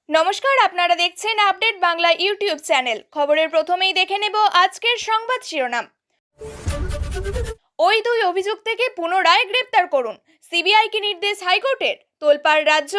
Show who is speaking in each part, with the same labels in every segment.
Speaker 1: নমস্কার, আপনারা দেখছেন আপডেট বাংলা ইউটিউব চ্যানেল। খবরের প্রথমেই দেখে নেব আজকের সংবাদ শিরোনাম। ওই দুই অভিযুক্তকে পুনরায় গ্রেপ্তার করুন, সিবিআইকে নির্দেশ হাইকোর্টের। তোলপাড় রাজ্য।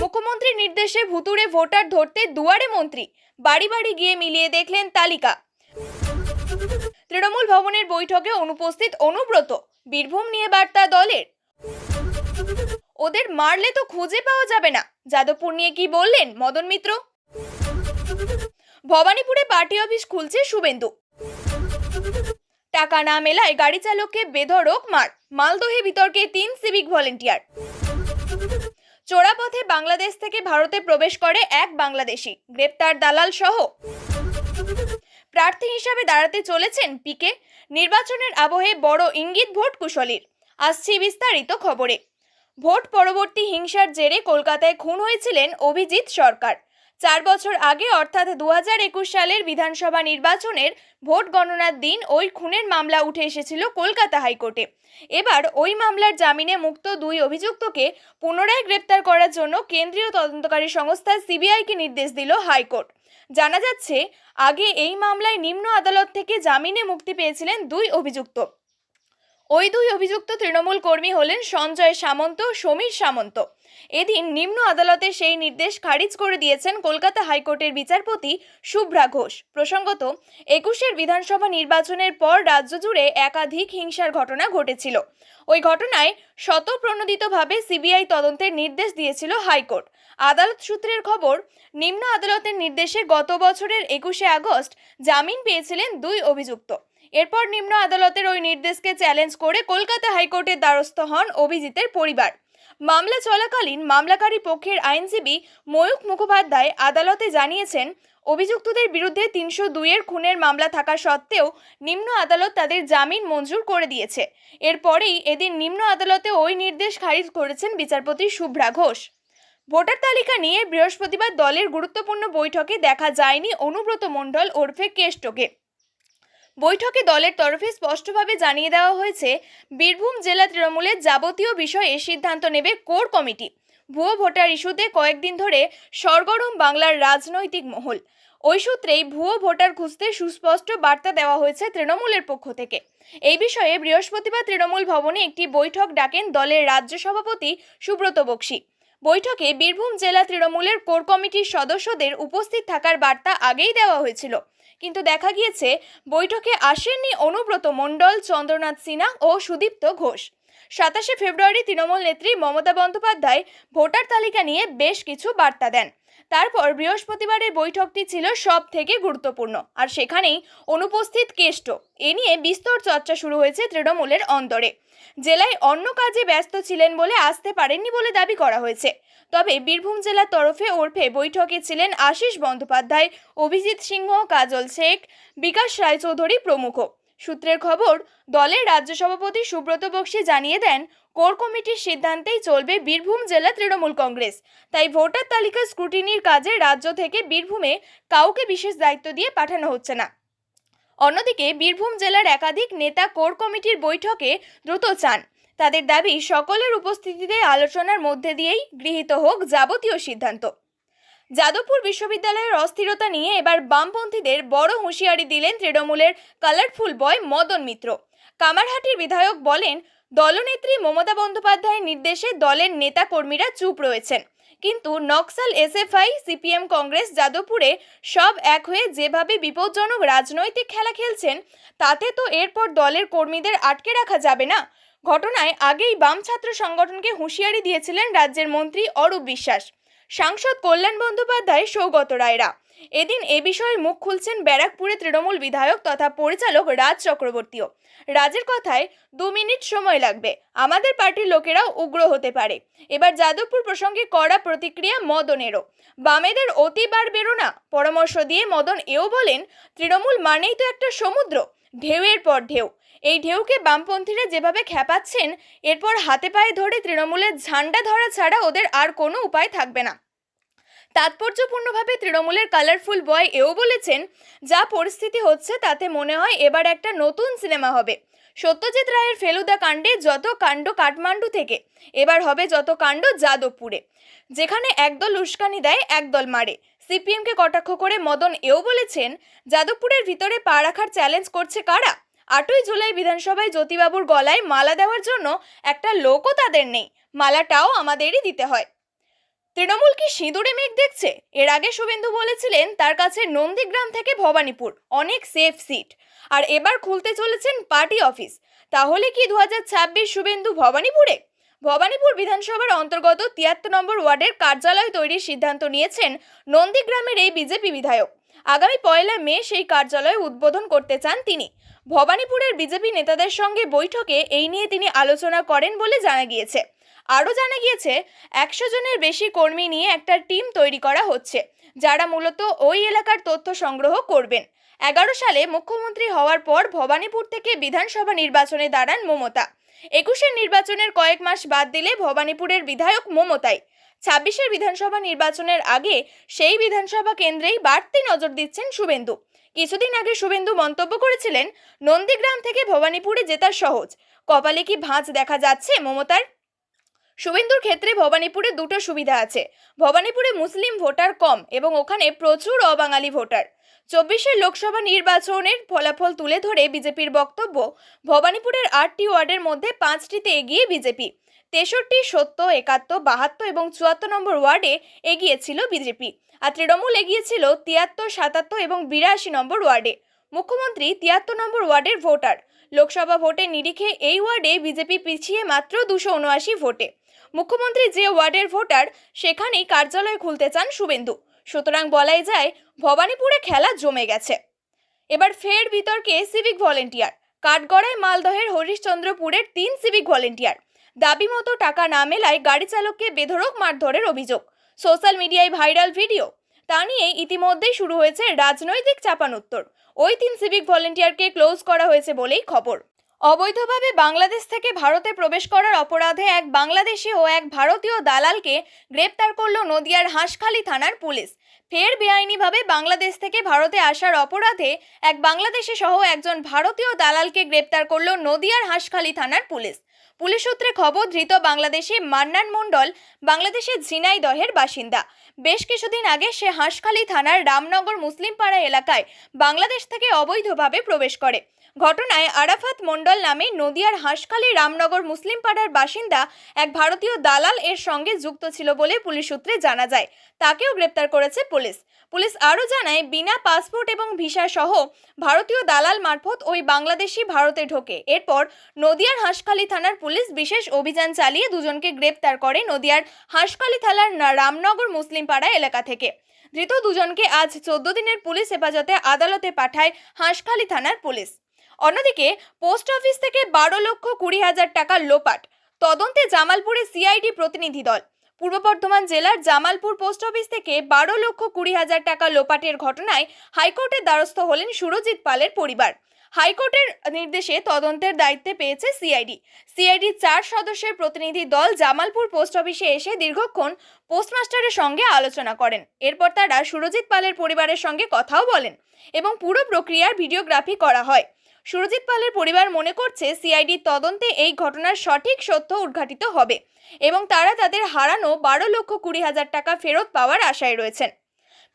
Speaker 1: মুখ্যমন্ত্রীর নির্দেশে ভুতুড়ে ভোটার ধরতে দুয়ারে মন্ত্রী, বাড়ি বাড়ি গিয়ে মিলিয়ে দেখলেন তালিকা। তৃণমূল ভবনের বৈঠকে অনুপস্থিত অনুব্রত, বীরভূম নিয়ে বার্তা দলের। ওদের মারলে তো খুঁজে পাওয়া যাবে না, যাদবপুর নিয়ে কি বললেন মদন মিত্র। ভবানীপুরে পার্টি অফিস খুলছে শুভেন্দু। টাকা না মেলায় গাড়ি চালককে বেধড়ক মার, মালদহে বিতর্কে 3 সিভিক ভলেন্টিয়ার। চোরাপথে বাংলাদেশ থেকে ভারতে প্রবেশ করে এক বাংলাদেশি, গ্রেপ্তার দালাল সহ। প্রার্থী হিসাবে দাঁড়াতে চলেছেন পিকে, নির্বাচনের আবহে বড় ইঙ্গিত ভোট কুশলীর। আসছি বিস্তারিত খবরে। ভোট পরবর্তী হিংসার জেরে কলকাতায় খুন হয়েছিলেন অভিজিৎ সরকার। 4 বছর আগে অর্থাৎ 2021 সালের বিধানসভা নির্বাচনের ভোট গণনার দিন ওই খুনের মামলা উঠে এসেছিল কলকাতা হাইকোর্টে। এবার ওই মামলার জামিনে মুক্ত দুই অভিযুক্তকে পুনরায় গ্রেপ্তার করার জন্য কেন্দ্রীয় তদন্তকারী সংস্থা সিবিআইকে নির্দেশ দিল হাইকোর্ট। জানা যাচ্ছে, আগে এই মামলায় নিম্ন আদালত থেকে জামিনে মুক্তি পেয়েছিলেন দুই অভিযুক্ত। ওই দুই অভিযুক্ত তৃণমূল কর্মী হলেন সঞ্জয় সামন্ত, সমীর সামন্ত। এদিন নিম্ন আদালতে সেই নির্দেশ খারিজ করে দিয়েছেন কলকাতা হাইকোর্টের বিচারপতি শুভ্রা ঘোষ। প্রসঙ্গত, 21-এর বিধানসভা নির্বাচনের পর রাজ্য জুড়ে একাধিক হিংসার ঘটনা ঘটেছিল। ওই ঘটনায় স্বতঃপ্রণোদিতভাবে সিবিআই তদন্তের নির্দেশ দিয়েছিল হাইকোর্ট। আদালত সূত্রের খবর, নিম্ন আদালতের নির্দেশে গত বছরের 21শে আগস্ট জামিন পেয়েছিলেন দুই অভিযুক্ত। এরপর নিম্ন আদালতের ওই নির্দেশকে চ্যালেঞ্জ করে কলকাতা হাইকোর্টের দ্বারস্থ হন অভিজিতের পরিবার। মামলা চলাকালীন মামলাকারী পক্ষের আইনজীবী ময়ূখ মুখোপাধ্যায় আদালতে জানিয়েছেন, অভিযুক্তদের বিরুদ্ধে 302-এর খুনের মামলা থাকা সত্ত্বেও নিম্ন আদালত তাদের জামিন মঞ্জুর করে দিয়েছে। এরপরেই এদিন নিম্ন আদালতে ওই নির্দেশ খারিজ করেছেন বিচারপতি শুভ্রা ঘোষ। ভোটার তালিকা নিয়ে বৃহস্পতিবার দলের গুরুত্বপূর্ণ বৈঠকে দেখা যায়নি অনুব্রত মণ্ডল ওরফে কেষ্টকে। বৈঠকে দলের তরফে স্পষ্টভাবে জানিয়ে দেওয়া হয়েছে, বীরভূম জেলা তৃণমূলের যাবতীয় বিষয়ে সিদ্ধান্ত নেবে কোর কমিটি। ভুয়ো ভোটার ইস্যুতে কয়েকদিন ধরে সরগরম বাংলার রাজনৈতিক মহল। ওই সূত্রেই ভুয়ো ভোটার খুঁজতে সুস্পষ্ট বার্তা দেওয়া হয়েছে তৃণমূলের পক্ষ থেকে। এই বিষয়ে বৃহস্পতিবার তৃণমূল ভবনে একটি বৈঠক ডাকেন দলের রাজ্য সভাপতি সুব্রত বক্সী। বৈঠকে বীরভূম জেলা তৃণমূলের কোর কমিটির সদস্যদের উপস্থিত থাকার বার্তা আগেই দেওয়া হয়েছিল, কিন্তু দেখা গিয়েছে বৈঠকে আসেননি অনুব্রত মণ্ডল, চন্দ্রনাথ সিনহা ও সুদীপ্ত ঘোষ। 27শে ফেব্রুয়ারি তৃণমূল নেত্রী মমতা বন্দ্যোপাধ্যায় ভোটার তালিকা নিয়ে বেশ কিছু বার্তা দেন। তারপর বৃহস্পতিবারের বৈঠকটি ছিল সব থেকে গুরুত্বপূর্ণ, আর সেখানেই অনুপস্থিত কেষ্ট। এ নিয়ে বিস্তর চর্চা শুরু হয়েছে তৃণমূলের অন্তরে। জেলায় অন্য কাজে ব্যস্ত ছিলেন বলে আসতে পারেননি বলে দাবি করা হয়েছে। তবে বীরভূম জেলার তরফে ওরফে বৈঠকে ছিলেন আশিস বন্দ্যোপাধ্যায়, অভিজিৎ সিংহ, কাজল শেখ, বিকাশ রায়চৌধুরী প্রমুখ। সূত্রের খবর, দলের রাজ্য সভাপতি সুব্রত বক্সী জানিয়ে দেন, কোর কমিটির সিদ্ধান্তেই চলবে বীরভূম জেলা তৃণমূল কংগ্রেস। তাই ভোটার তালিকা স্ক্রুটিনির কাজে রাজ্য থেকে বীরভূমে কাউকে বিশেষ দায়িত্ব দিয়ে পাঠানো হচ্ছে না। অন্যদিকে বীরভূম জেলার একাধিক নেতা কোর কমিটির বৈঠকে দ্রুত চান। তাদের দাবি, সকলের উপস্থিতিতে আলোচনার মধ্যে দিয়েই গৃহীত হোক যাবতীয় সিদ্ধান্ত। যাদবপুর বিশ্ববিদ্যালয়ের অস্থিরতা নিয়ে এবার বামপন্থীদের বড় হুঁশিয়ারি দিলেন তৃণমূলের কালারফুল বয় মদন মিত্র। কামারহাটির বিধায়ক বলেন, দলনেত্রী মমতা বন্দ্যোপাধ্যায়ের নির্দেশে দলের নেতা কর্মীরা চুপ রয়েছেন, কিন্তু নকশাল, এসএফআই, সিপিএম, কংগ্রেস যাদবপুরে সব এক হয়ে যেভাবে বিপজ্জনক রাজনৈতিক খেলা খেলছেন, তাতে তো এরপর দলের কর্মীদের আটকে রাখা যাবে না। ঘটনায় আগেই বাম ছাত্র সংগঠনকে হুঁশিয়ারি দিয়েছিলেন রাজ্যের মন্ত্রী অরূপ বিশ্বাস, সাংসদ কল্যাণ বন্দ্যোপাধ্যায়, সৌগত রায়রা। এদিন এ বিষয়ে মুখ খুলছেন ব্যারাকপুরে তৃণমূল বিধায়ক তথা পরিচালক রাজ চক্রবর্তীও। রাজের কথায়, 2 মিনিট সময় লাগবে, আমাদের পার্টির লোকেরাও উগ্র হতে পারে। এবার যাদবপুর প্রসঙ্গে কড়া প্রতিক্রিয়া মদনেরও। বামেদের অতি বার বেরো না পরামর্শ দিয়ে মদন এও বলেন, তৃণমূল মানেই তো একটা সমুদ্র, ঢেউয়ের পর ঢেউ। এই ঢেউকে বামপন্থীরা যেভাবে খেপাচ্ছেন, এরপর হাতে পায়ে ধরে তৃণমূলের ঝান্ডা ধরা ছাড়া ওদের আর কোনো উপায় থাকবে না। তাৎপর্যপূর্ণভাবে তৃণমূলের কালারফুল বয় এও বলেছেন, যা পরিস্থিতি হচ্ছে তাতে মনে হয় এবার একটা নতুন সিনেমা হবে। সত্যজিৎ রায়ের ফেলুদা কাণ্ডে যত কাণ্ড কাঠমান্ডু থেকে, এবার হবে যত কাণ্ড যাদবপুরে, যেখানে একদল উস্কানি দেয় একদল মারে। সিপিএমকে কটাক্ষ করে মদন এও বলেছেন, যাদবপুরের ভিতরে পা রাখার চ্যালেঞ্জ করছে কারা? 8ই জুলাই বিধানসভায় জ্যোতিবাবুর গলায় মালা দেওয়ার জন্য একটা লোকও তাদের নেই, মালাটাও আমাদেরই দিতে হয়। তৃণমূল কি সিঁদুরে মেঘ দেখছে? এর আগে শুভেন্দু বলেছিলেন তার কাছে নন্দীগ্রাম থেকে ভবানীপুর অনেক সেফ সিট, আর এবার খুলতে চলেছেন পার্টি অফিস। তাহলে কি 2026 শুভেন্দু ভবানীপুরে? ভবানীপুর বিধানসভার অন্তর্গত 73 নম্বর ওয়ার্ডের কার্যালয় তৈরির সিদ্ধান্ত নিয়েছেন নন্দীগ্রামের এই বিজেপি বিধায়ক। আগামী 1 মে সেই কার্যালয় উদ্বোধন করতে চান তিনি। ভবানীপুরের বিজেপি নেতাদের সঙ্গে বৈঠকে এই নিয়ে তিনি আলোচনা করেন বলে জানা গিয়েছে। আরও জানা গিয়েছে 100 জনের বেশি কর্মী নিয়ে একটা টিম তৈরি করা হচ্ছে, যারা মূলত ওই এলাকার তথ্য সংগ্রহ করবেন। 11 সালে মুখ্যমন্ত্রী হওয়ার পর ভবানীপুর থেকে বিধানসভা নির্বাচনে দাঁড়ান মমতা। 21-এর নির্বাচনের কয়েক মাস বাদ দিলে ভবানীপুরের বিধায়ক মমতাই। 26-এর বিধানসভা নির্বাচনের আগে সেই বিধানসভা কেন্দ্রেই বাড়তি নজর দিচ্ছেন শুভেন্দু। কিছুদিন আগে শুভেন্দু মন্তব্য করেছিলেন, নন্দীগ্রাম থেকে ভবানীপুরে জেতা সহজ, কপালে কি ভাঁজ দেখা যাচ্ছে মমতার? শুভেন্দুর ক্ষেত্রে ভবানীপুরে দুটো সুবিধা আছে। ভবানীপুরে মুসলিম ভোটার কম এবং ওখানে প্রচুর অবাঙালি ভোটার। 24-এর লোকসভা নির্বাচনের ফলাফল তুলে ধরে বিজেপির বক্তব্য, ভবানীপুরের 8টি ওয়ার্ডের মধ্যে 5টিতে এগিয়ে বিজেপি। 63, 70, 71, 72 এবং 74 নম্বর ওয়ার্ডে এগিয়েছিল বিজেপি, আর তৃণমূল এগিয়েছিল 73, 77 এবং 82 নম্বর ওয়ার্ডে। মুখ্যমন্ত্রী 73 নম্বর ওয়ার্ডের ভোটার। লোকসভা ভোটের নিরিখে এই ওয়ার্ডে বিজেপি পিছিয়ে মাত্র 279 ভোটে। মুখ্যমন্ত্রী যে ওয়ার্ডের ভোটার, সেখানেই কার্যালয় খুলতে চান শুভেন্দু। সুতরাং বলাই যায় ভবানীপুরে খেলা জমে গেছে। এবার ফের বিতর্কে সিভিক ভলেন্টিয়ার। কাঠগড়ায় মালদহের হরিশ্চন্দ্রপুরের 3 সিভিক ভলেন্টিয়ার। দাবি মতো টাকা না মেলায় গাড়ি চালককে বেধড়ক মারধরের অভিযোগ। সোশ্যাল মিডিয়ায় ভাইরাল ভিডিও। তা নিয়ে ইতিমধ্যেই শুরু হয়েছে রাজনৈতিক চাপানুত্তর। ওই 3 সিভিক ভলেন্টিয়ারকে ক্লোজ করা হয়েছে বলেই খবর। অবৈধভাবে বাংলাদেশ থেকে ভারতে প্রবেশ করার অপরাধে এক বাংলাদেশি ও এক ভারতীয় দালালকে গ্রেপ্তার করল নদিয়ার হাঁসখালি থানার পুলিশ। ফের বেআইনিভাবে বাংলাদেশ থেকে ভারতে আসার অপরাধে এক বাংলাদেশি সহ একজন ভারতীয় দালালকে গ্রেপ্তার করল নদিয়ার হাঁসখালি থানার পুলিশ। পুলিশ সূত্রে খবর, ধৃত বাংলাদেশি মান্নান মণ্ডল বাংলাদেশের ঝিনাইদহের বাসিন্দা। বেশ কিছুদিন আগে সে হাঁসখালি থানার রামনগর মুসলিমপাড়া এলাকায় বাংলাদেশ থেকে অবৈধভাবে প্রবেশ করে। ঘটনায় আরাফাত মণ্ডল নামে নদিয়ার হাঁসখালি রামনগর মুসলিমপাড়ার বাসিন্দা এক ভারতীয় দালাল এর সঙ্গে যুক্ত ছিল বলে পুলিশ সূত্রে জানা যায়। তাকেও গ্রেপ্তার করেছে পুলিশ। পুলিশ আরও জানায়, বিনা পাসপোর্ট এবং ভিসা সহ ভারতীয় দালাল মারফত ওই বাংলাদেশি ভারতে ঢোকে। এরপর নদিয়ার হাঁসখালি থানার পুলিশ বিশেষ অভিযান চালিয়ে দুজনকে গ্রেপ্তার করে নদিয়ার হাঁসখালি থানার রামনগর মুসলিমপাড়া এলাকা থেকে। ধৃত দুজনকে আজ 14 দিনের পুলিশ হেফাজতে আদালতে পাঠায় হাঁসখালি থানার পুলিশ। অন্যদিকে পোস্ট অফিস থেকে 12,20,000 টাকা লোপাট। তদন্তে জামালপুরে সিআইডি প্রতিনিধি দল। পূর্ব বর্ধমান জেলার জামালপুর পোস্ট অফিস থেকে 12,20,000 টাকা লোপাটের ঘটনায় হাইকোর্টের দ্বারস্থ হলেন সুরজিৎ পালের পরিবার। হাইকোর্টের নির্দেশে তদন্তের দায়িত্বে পেয়েছে সিআইডি। সিআইডির 4 সদস্যের প্রতিনিধি দল জামালপুর পোস্ট অফিসে এসে দীর্ঘক্ষণ পোস্টমাস্টারের সঙ্গে আলোচনা করেন। এরপর তারা সুরজিৎ পালের পরিবারের সঙ্গে কথাও বলেন এবং পুরো প্রক্রিয়ার ভিডিওগ্রাফি করা হয়। সুরজিৎ পালের পরিবার মনে করছে সিআইডির তদন্তে এই ঘটনার সঠিক সত্য উদ্ঘাটিত হবে এবং তারা তাদের হারানো 12,20,000 টাকা ফেরত পাওয়ার আশায় রয়েছেন।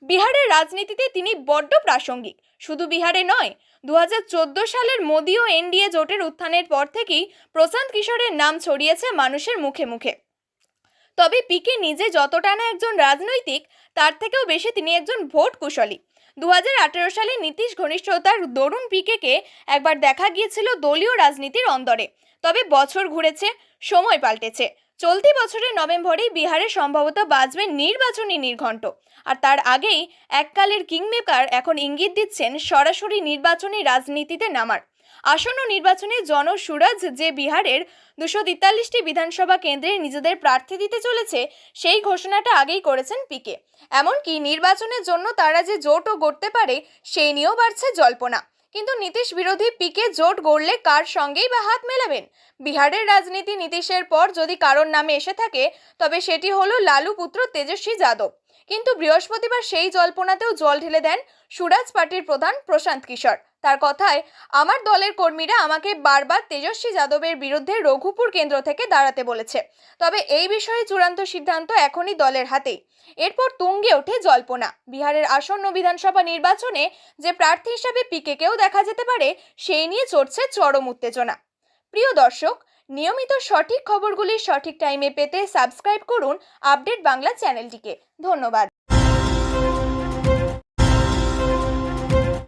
Speaker 1: বিহারের রাজনীতিতে তিনি বড্ড প্রাসঙ্গিক। শুধু বিহারে নয়, 2014 সালের মোদি ও এনডিএ জোটের উত্থানের পর থেকেই প্রশান্ত কিশোরের নাম ছড়িয়েছে মানুষের মুখে মুখে। তবে পিকে নিজে যতটা না একজন রাজনৈতিক, তার থেকেও বেশি তিনি একজন ভোট কুশলী। 2018 সালে নীতিশ ঘনিষ্ঠতার দরুন পিকেকে একবার দেখা গিয়েছিল দলীয় রাজনীতির অন্দরে। তবে বছর ঘুরেছে, সময় পাল্টেছে। চলতি বছরের নভেম্বরেই বিহারে সম্ভবত বাজবে নির্বাচনী নির্ঘণ্ট, আর তার আগেই এককালের কিংমেকার এখন ইঙ্গিত দিচ্ছেন সরাসরি নির্বাচনী রাজনীতিতে নামার। আসন্ন নির্বাচনে জনসুরাজ যে বিহারের 243টি বিধানসভা কেন্দ্রে নিজেদের প্রার্থী দিতে চলেছে, সেই ঘোষণাটা আগেই করেছেন পিকে। এমনকি নির্বাচনের জন্য তারা যে জোটও গড়তে পারে, সেই নিয়েও বাড়ছে জল্পনা। কিন্তু নীতিশ বিরোধী পিকে জোট গড়লে কার সঙ্গেই বা হাত মেলাবেন? বিহারের রাজনীতি নীতিশের পর যদি কারোর নামে এসে থাকে, তবে সেটি হলো লালু পুত্র তেজস্বী যাদব। কিন্তু বৃহস্পতিবার সেই জল্পনাতেও জল ঢেলে দেন সুরাজ পার্টির প্রধান প্রশান্ত কিশোর। তার কথায়, আমার দলের কর্মীরা আমাকে বারবার তেজস্বী যাদবের বিরুদ্ধে রঘুপুর কেন্দ্র থেকে দাঁড়াতে বলেছে, তবে এই বিষয়ে চূড়ান্ত সিদ্ধান্ত এখনই দলের হাতেই। এরপর তুঙ্গে ওঠে জল্পনা, বিহারের আসন্ন বিধানসভা নির্বাচনে যে প্রার্থী হিসাবে পিকেকেও দেখা যেতে পারে সেই নিয়ে চড়ছে চরম উত্তেজনা। প্রিয় দর্শক, নিয়মিত সঠিক খবরগুলি সঠিক টাইমে পেতে সাবস্ক্রাইব করুন আপডেট বাংলা চ্যানেলটিকে। ধন্যবাদ।